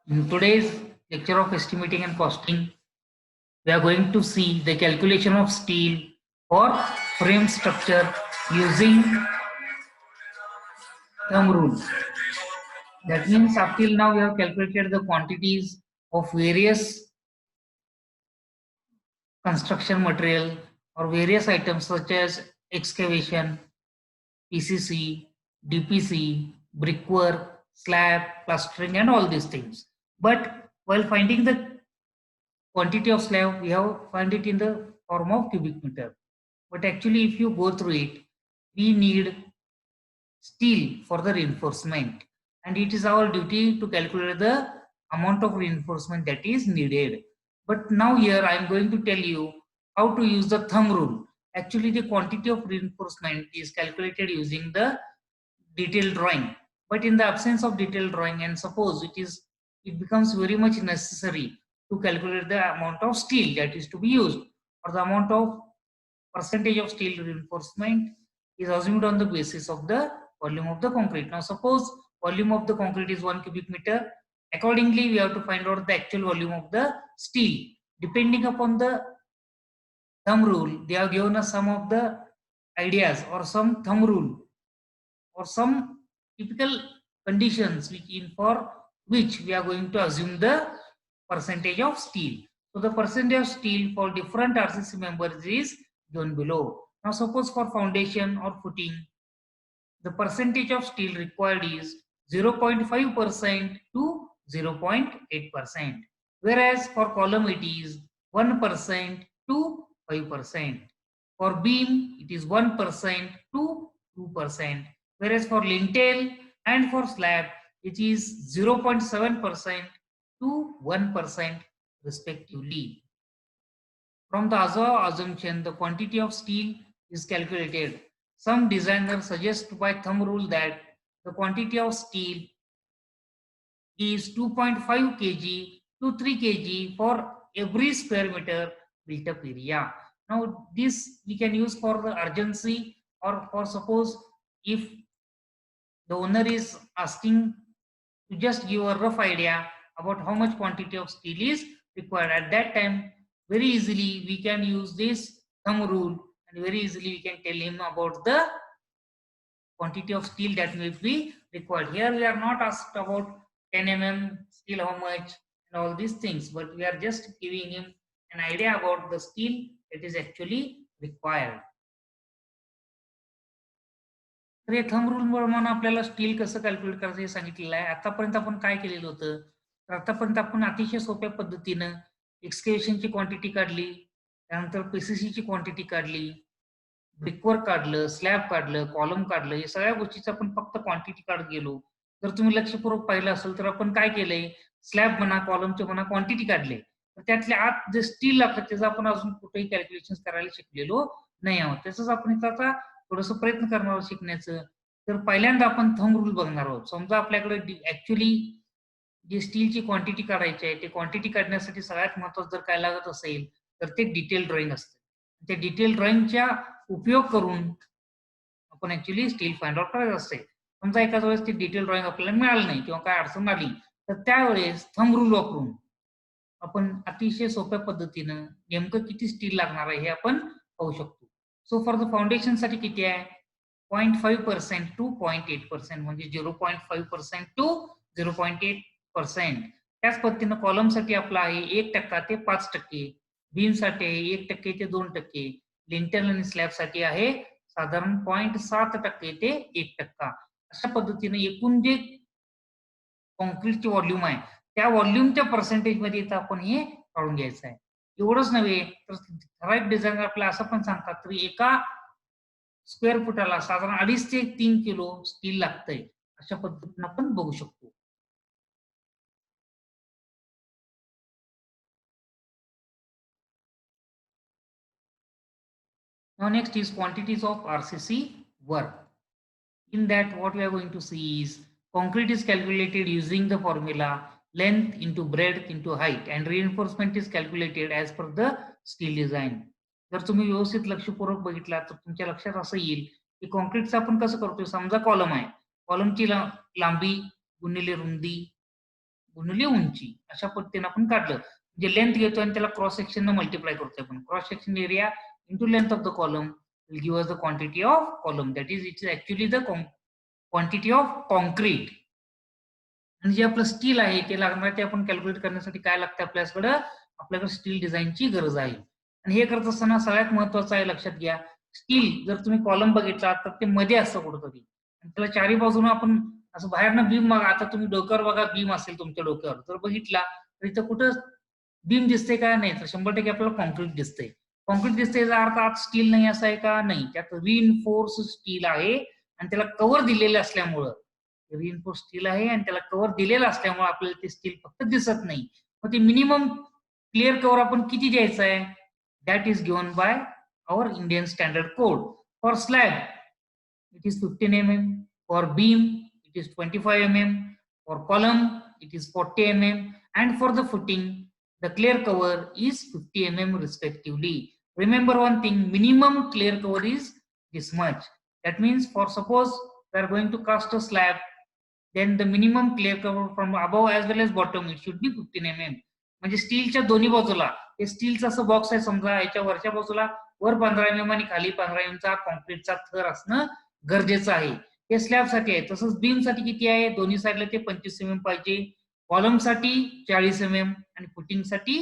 In today's lecture of estimating and costing, we are going to see the calculation of steel or frame structure using thumb rule. That means up till now we have calculated the quantities of various construction material or various items such as excavation, PCC, DPC, brickwork, slab, plastering and all these things. But while finding the quantity of slab, we have find it in the form of cubic meter. But actually, if you go through it, we need steel for the reinforcement, and it is our duty to calculate the amount of reinforcement that is needed. But now here I am going to tell you how to use the thumb rule. Actually, the quantity of reinforcement is calculated using the detailed drawing. But in the absence of detailed drawing, and suppose it becomes very much necessary to calculate the amount of steel that is to be used, or the amount of percentage of steel reinforcement is assumed on the basis of the volume of the concrete. Now suppose volume of the concrete is 1 cubic meter. Accordingly, we have to find out the actual volume of the steel. Depending upon the thumb rule, they have given us some of the ideas or some thumb rule or some typical conditions for which we are going to assume the percentage of steel. So the percentage of steel for different RCC members is given below. Now suppose for foundation or footing, the percentage of steel required is 0.5% to 0.8%, whereas for column it is 1% to 5%. For beam it is 1% to 2%, whereas for lintel and for slab it is 0.7% to 1% respectively. From the other assumption, the quantity of steel is calculated. Some designers suggest by thumb rule that the quantity of steel is 2.5 kg to 3 kg for every square meter built up area. Now this we can use for the urgency, or for suppose if the owner is asking to just give a rough idea about how much quantity of steel is required. At that time, very easily we can use this thumb rule, and very easily we can tell him about the quantity of steel that may be required. Here we are not asked about 10 steel how much and all these things, but we are just giving him an idea about the steel that is actually required. तर हे thumb rule प्रमाणे आपल्याला steel कसं calculate करायचं हे सांगितलेलं आहे. आतापर्यंत आपण काय केलेलं होतं, तर आतापर्यंत आपण अतिशय सोप्या पद्धतीनं एक्सकेव्हेशनची क्वांटिटी काढली, त्यानंतर पीसीसीची क्वांटिटी काढली, ब्रिकवर्क काढलं, स्लॅब काढलं, कॉलम काढलं, हे सगळ्या गोष्टीचं आपण फक्त क्वांटिटी काढत गेलो. जर तुम्ही लक्षपूर्वक पाहिलं असेल तर आपण काय केलंय, स्लॅब म्हणा, कॉलमचे म्हणा, क्वांटिटी काढले. तर त्यातल्या आत जे स्टील लागतं त्याचं आपण अजून कुठेही कॅल्क्युलेशन करायला शिकलेलो नाही आहोत. त्याच आपण इथं आता थोडंसं प्रयत्न करणार आहोत शिकण्याचं. तर पहिल्यांदा आपण थंब रूल बघणार आहोत. समजा आपल्याकडे ऍक्च्युअली जी स्टीलची क्वांटिटी काढायची आहे, ते क्वांटिटी काढण्यासाठी सगळ्यात महत्त्वाचं जर काय लागत असेल तर ते डिटेल ड्रॉइंग असतं. त्या डिटेल ड्रॉइंगच्या उपयोग करून आपण ऍक्च्युअली स्टील फाइंड आउट करायचं असते. समजा एखाद्या वेळेस ते डिटेल ड्रॉइंग आपल्याला मिळालं नाही किंवा काय अडचण आली तर त्यावेळेस थंब रूल वापरून आपण अतिशय सोप्या पद्धतीनं नेमकं किती स्टील लागणार आहे हे आपण पाहू शकतो. सो फॉर द फाउंडेशन साठी किती आहे, 0.5% टू 0.8%, म्हणजे 0.5% टू 0.8%. त्याच पद्धतीनं कॉलम साठी आपला आहे 1% ते 5%, बीम साठी आहे 1% ते 2%, लिंटल आणि स्लॅब साठी आहे साधारण 0.7% ते 1%. अशा पद्धतीने एकूण जे कॉन्क्रीटची व्हॉल्यूम आहे त्या व्हॉल्यूमच्या पर्सेंटेज मध्ये इथं आपण हे काढून घ्यायचं आहे. एवढंच नव्हे तर ठराविक डिझायनर आपल्याला असं पण सांगतात तरी एका स्क्वेअर फुटाला साधारण 2.5 ते 3 किलो स्टील लागतंय. अशा पद्धतीने आपण बघू शकतो. Now next is quantities of RCC work. In that what we are going to see is concrete is calculated using the formula length into breadth into height, and reinforcement is calculated as per the steel design. जर तुम्ही व्यवस्थित लक्षपूर्वक बघितला तर तुमच्या लक्षात असं येईल की कॉन्क्रीटचं आपण कसं करतोय. समजा कॉलम आहे, कॉलमची लांबी गुणिले रुंदी गुणिले उंची अशा पद्धतीने आपण काढलं. म्हणजे लेंथ घेतो आणि त्याला क्रॉस सेक्शन न मल्टिप्लाय करतोय आपण. Cross section area into length of the column will give us the quantity of column, that is it is actually the quantity of concrete. आणि जे आपलं स्टील आहे ते लागणार ते आपण कॅल्क्युलेट करण्यासाठी काय लागतं आपल्याकडे स्टील डिझाईनची गरज आहे. आणि हे करत असताना सगळ्यात महत्वाचं आहे लक्षात घ्या, स्टील जर तुम्ही कॉलम बघितला तर ते मध्ये असतं कुठंतरी आणि त्याला चारी बाजूने आपण असं बाहेरनं बीम बघा, आता तुम्ही डोक्यावर बघा बीम असेल तुमच्या डोक्यावर जर बघितला तर इथं कुठं बीम दिसते का नाही, तर 100% आपल्याला कॉन्क्रीट दिसतंय. कॉन्क्रीट दिसते याचा अर्थ आत स्टील नाही असं आहे का, नाही, त्यात रिइन्फोर्स स्टील आहे आणि त्याला कव्हर दिलेलं असल्यामुळं रिइन्फोर्स स्टील आहे आणि त्याला कव्हर दिलेलं असल्यामुळे आपल्याला ते स्टील फक्त दिसत नाही. मग ते मिनिमम क्लिअर कव्हर आपण किती द्यायचं आहे, that is given bye our Indian standard code. For slab it is 15 mm, for beam it is 25 mm, for column it is 40 mm, and for the footing the clear cover is 50 mm respectively. Remember one thing, minimum clear cover is this much. That means for suppose we are going to cast a slab, then the minimum clear cover from above as well as bottom it should be 15 mm. म्हणजे स्टीलच्या दोन्ही बाजूला हे स्टीलचा असं box आहे समजा, याच्या वरच्या बाजूला वर 15 mm आणि खाली 15 mm चा कॉन्क्रीटचा थर असणं गरजेचं आहे. हे स्लॅब साठी आहे. तसंच बीम साठी किती आहे, दोन्ही साईडला ते 25 mm पाहिजे, कॉलम साठी 40 mm आणि फुटिंग साठी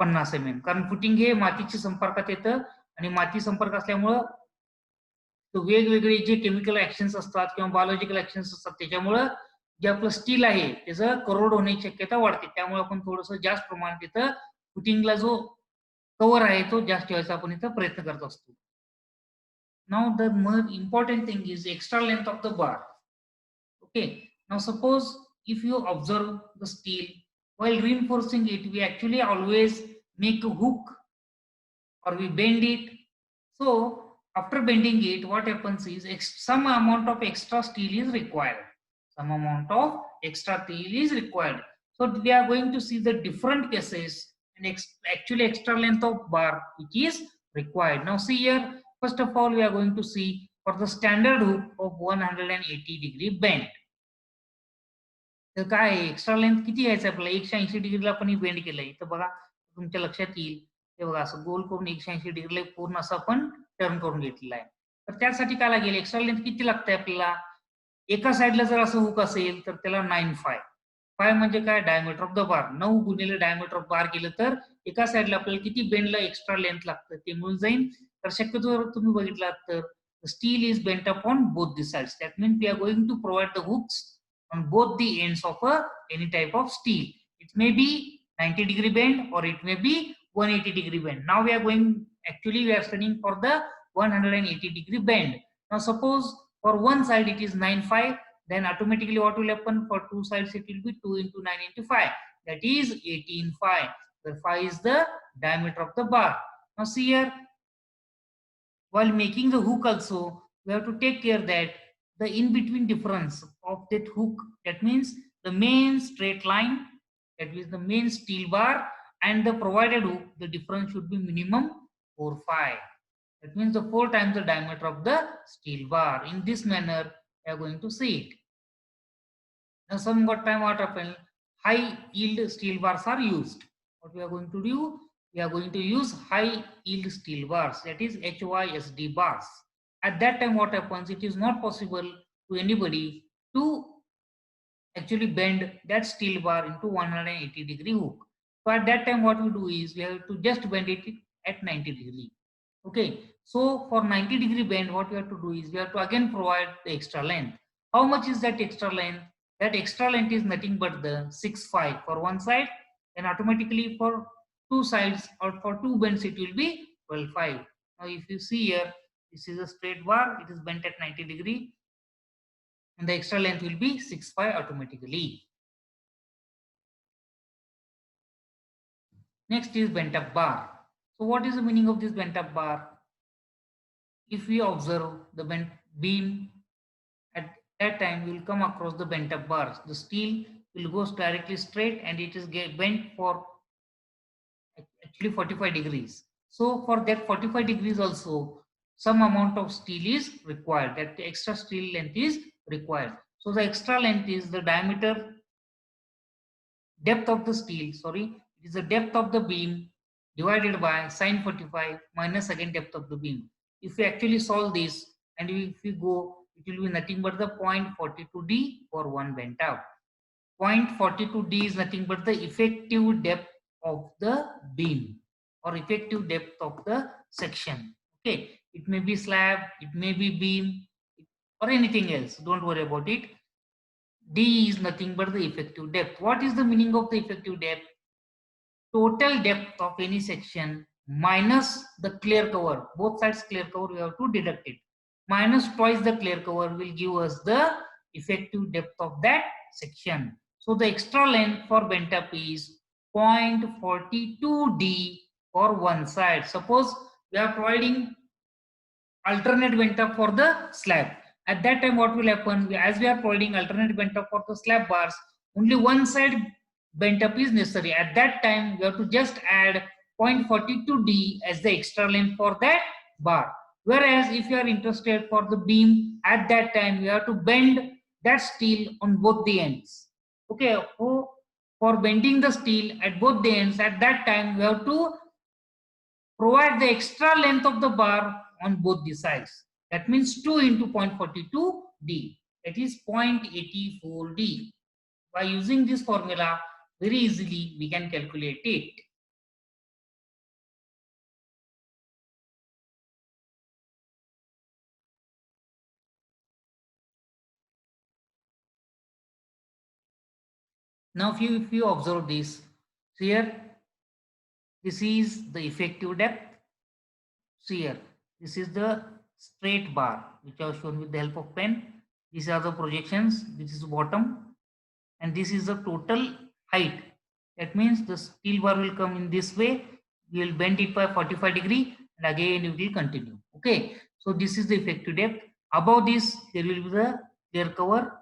50 mm. कारण फुटिंग हे मातीच्या संपर्कात येतं आणि माती संपर्क असल्यामुळं वेगवेगळे जे केमिकल ऍक्शन्स असतात किंवा बायोलॉजिकल ऍक्शन्स असतात त्याच्यामुळं जे आपलं स्टील आहे त्याचं करोड होण्याची शक्यता वाढते. त्यामुळे आपण थोडंसं जास्त प्रमाणात इथं फुटिंगला जो कव्हर आहे तो जास्त ठेवायचा आपण इथं प्रयत्न करत असतो. Now the more important thing is extra length of the bar. Okay, now suppose if you observe the steel while reinforcing it, we actually always make a hook or we bend it. So after bending it, what happens is some amount of extra steel is required. Some amount of extra steel is required. So we are going to see the different cases and actually extra length of bar which is required. Now see here, first of all we are going to see for the standard hook of 180-degree bend. तर काय extra length किती घ्यायचं आपल्याला, 180 डिग्रीला आपण bend केलंय तर बघा तुमच्या लक्षात येईल, ते बघा असं गोल करून 180 डिग्रीला पूर्ण असं आपण टर्न करून घेतलेला आहे. तर त्यासाठी काय लागेल, एक्स्ट्रा लेंथ किती लागते आपल्याला, एका साईडला जर असं हुक असेल तर त्याला 9 फाय म्हणजे काय, डायमीटर ऑफ द बार, 9 गुणिले डायमीटर ऑफ बार केलं तर एका साईडला आपल्याला किती बेंडला एक्स्ट्रा लेंथ लागतं ते मिळून जाईल. तर शक्यतो जर तुम्ही बघितलात तर steel is bent upon both the sides. That means we are going to provide the hooks on both the ends of any type of steel. It may be 90-degree bend or it may be 180-degree bend. Now we are studying for the 180-degree bend. Now suppose for one side it is 9 then automatically what will happen, for two sides it will be 2 into 9 into 5, that is 18 where 5 is the diameter of the bar. Now see here, while making the hook also we have to take care that the in between difference of that hook, that means the main straight line, that is the main steel bar and the provided hook, the difference should be minimum 4 That means the 4 times the diameter of the steel bar. In this manner we are going to see it. Now somewhat time what happened, high yield steel bars are used. What we are going to do, we are going to use high yield steel bars, that is HYSD bars. At that time what happens, it is not possible to anybody to actually bend that steel bar into 180-degree hook. So at that time what we do is we have to just bend it at 90-degree. Okay, so for 90-degree bend what we have to do is we have to again provide the extra length. How much is that extra length? That extra length is nothing but the 6 for one side, and automatically for two sides or for two bends it will be 12 Now if you see here, this is a straight bar, it is bent at 90-degree and the extra length will be 6 automatically. Next is bent up bar. So what is the meaning of this bent up bar? If we observe the bent beam, at that time we will come across the bent up bars. The steel will go directly straight and it is bent for actually 45 degrees. So for that 45 degrees also some amount of steel is required, that extra steel length is required. So the extra length is the diameter depth of the steel, sorry, it is the depth of the beam divided by sine 45 minus again depth of the beam. If we actually solve this and if we go, it will be nothing but the 0.42d for one bent out. 0.42d is nothing but the effective depth of the beam or effective depth of the section. Okay, it may be slab, it may be beam, or anything else. Don't worry about it. D is nothing but the effective depth. What is the meaning of the effective depth? Total depth of any section minus the clear cover. Both sides clear cover, we have to deduct it. Minus twice the clear cover will give us the effective depth of that section. So the extra length for bent up is 0.42d for one side. Suppose we are providing alternate bent up for the slab. At that time, what will happen? As we are providing alternate bent up for the slab bars, only one side bent up is necessary. At that time, we have to just add 0.42d as the extra length for that bar. Whereas if you are interested for the beam, at that time, you have to bend that steel on both the ends. Okay, for bending the steel at both the ends, at that time, we have to provide the extra length of the bar on both the sides. That means 2 into 0.42d, that is 0.84d. By using this formula, very easily we can calculate it. Now if you observe this, here this is the effective depth. See here, this is the straight bar which I have shown with the help of pen. These are the projections, this is the bottom, and this is the total height. That means the steel bar will come in this way, we will bend it by 45 degree and again it will continue. Okay, so this is the effective depth. Above this there will be the clear cover,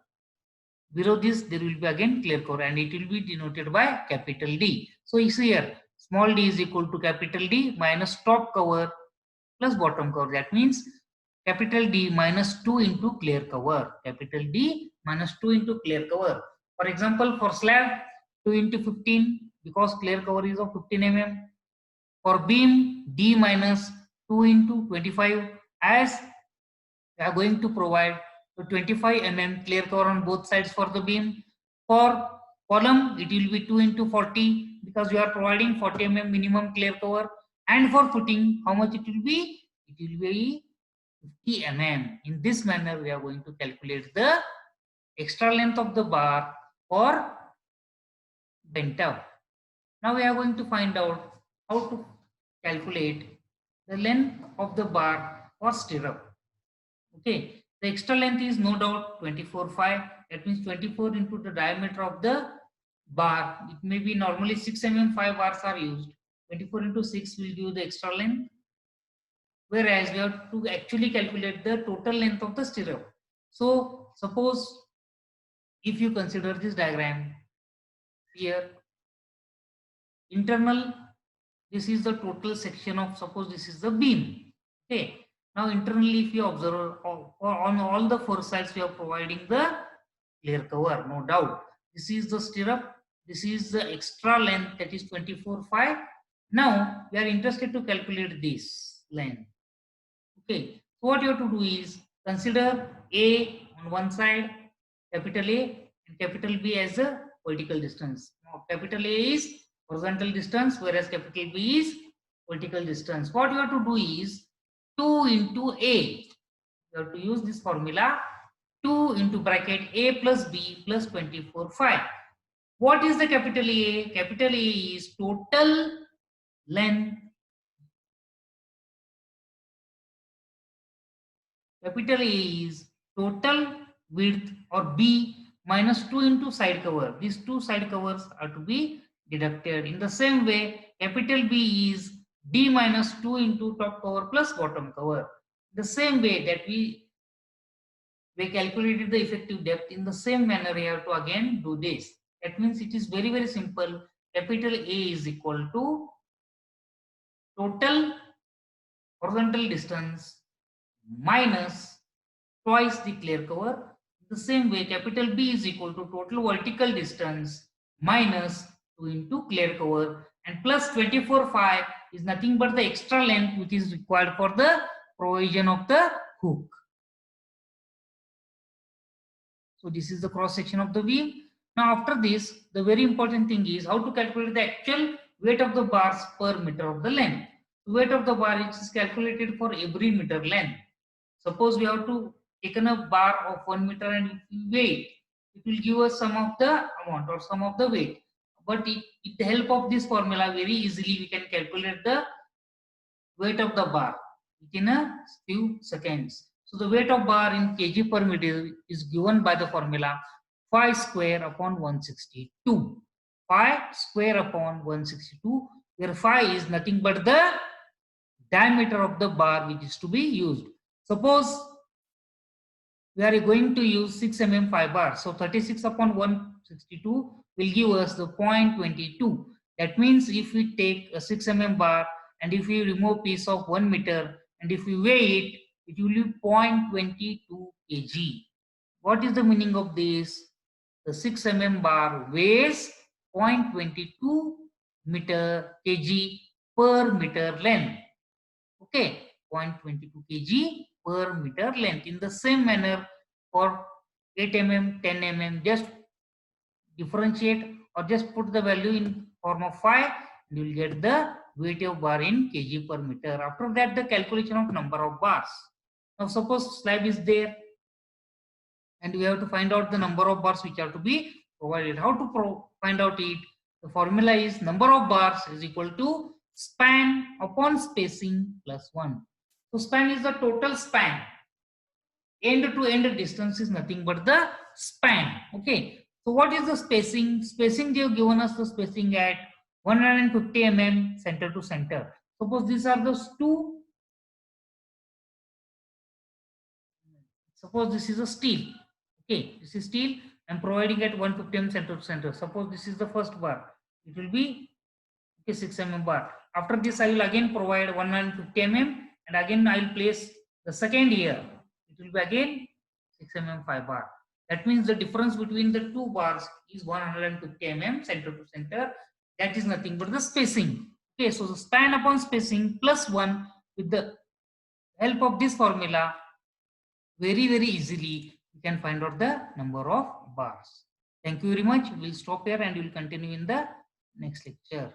below this there will be again clear cover, and it will be denoted by capital D. So you see here, small d is equal to capital D minus top cover plus bottom cover. That means capital D minus 2 into clear cover. Capital D minus 2 into clear cover. For example, for slab, 2 into 15 because clear cover is of 15 mm. For beam, D minus 2 into 25 as we are going to provide 25 mm clear cover on both sides for the beam. For column, it will be 2 into 40 because we are providing 40 mm minimum clear cover. And for footing, how much it will be? It will be 50 mm. In this manner, we are going to calculate the extra length of the bar for bent out. Now we are going to find out how to calculate the length of the bar for stirrup. Okay, the extra length is no doubt 24.5. That means 24 into the diameter of the bar. It may be normally 6 mm 5 bars are used. 24 into 6 will give the extra length. Whereas we have to actually calculate the total length of the stirrup. So suppose if you consider this diagram here, internal, this is the total section of, suppose this is the beam. Okay, now internally if you observe on all the four sides we are providing the clear cover, no doubt. This is the stirrup, this is the extra length, that is 24.5. Now we are interested to calculate this length. Okay, so what you have to do is consider A on one side, capital A, and capital B as the vertical distance. Now capital A is horizontal distance, whereas capital B is vertical distance. What you have to do is 2 into A. You have to use this formula, 2 into bracket A plus B plus 24.5. What is the capital A? Capital A is total length. Capital A is total width, or B minus 2 into side cover. These two side covers are to be deducted. In the same way, capital B is D minus 2 into top cover plus bottom cover. The same way that we calculated the effective depth, in the same manner we have to again do this. That means it is very, very simple. Capital A is equal to total horizontal distance minus twice the clear cover. The same way, capital B is equal to total vertical distance minus 2 into clear cover, and plus 24/5 is nothing but the extra length which is required for the provision of the hook. So this is the cross section of the beam. Now after this, the very important thing is how to calculate the actual weight of the bars per meter of the length. The weight of the bar is calculated for every meter length. Suppose we have to taken a bar of 1 meter and if we weigh, it will give us some of the amount or some of the weight. But with the help of this formula, very easily we can calculate the weight of the bar within a few seconds. So the weight of bar in kg per meter is given by the formula phi square upon 162. Phi square upon 162, where phi is nothing but the diameter of the bar which is to be used. Suppose we are going to use 6 mm 5 bar. So 36 upon 162 will give us the 0.22. That means if we take a 6 mm bar and if we remove piece of 1 meter and if we weigh it, it will be 0.22 kg. What is the meaning of this? The 6 mm bar weighs 0.22 meter kg per meter length. Okay, 0.22 kg per meter length. In the same manner for 8 mm, 10 mm, just differentiate or just put the value in form of phi and you will get the weight of bar in kg per meter. After that, the calculation of number of bars. Now suppose slab is there and we have to find out the number of bars which are to be provided. How to find out it? The formula is number of bars is equal to span upon spacing plus 1. So span is the total span. End to end distance is nothing but the span. Okay. So what is the spacing? Spacing they have given us the spacing at 150 mm center to center. Suppose these are those two. Suppose this is a steel. Okay, this is steel. I'm providing at 150 mm center to center. Suppose this is the first bar. It will be okay 6 mm bar. After this, I will again provide 150 mm and again I will place the second here. It will be again 6 mm 5 bar. That means the difference between the two bars is 150 mm center to center. That is nothing but the spacing. Okay, so the span upon spacing plus 1 with the help of this formula, very easily you can find out the number of bars. Thank you very much. We'll stop here and we'll continue in the next lecture.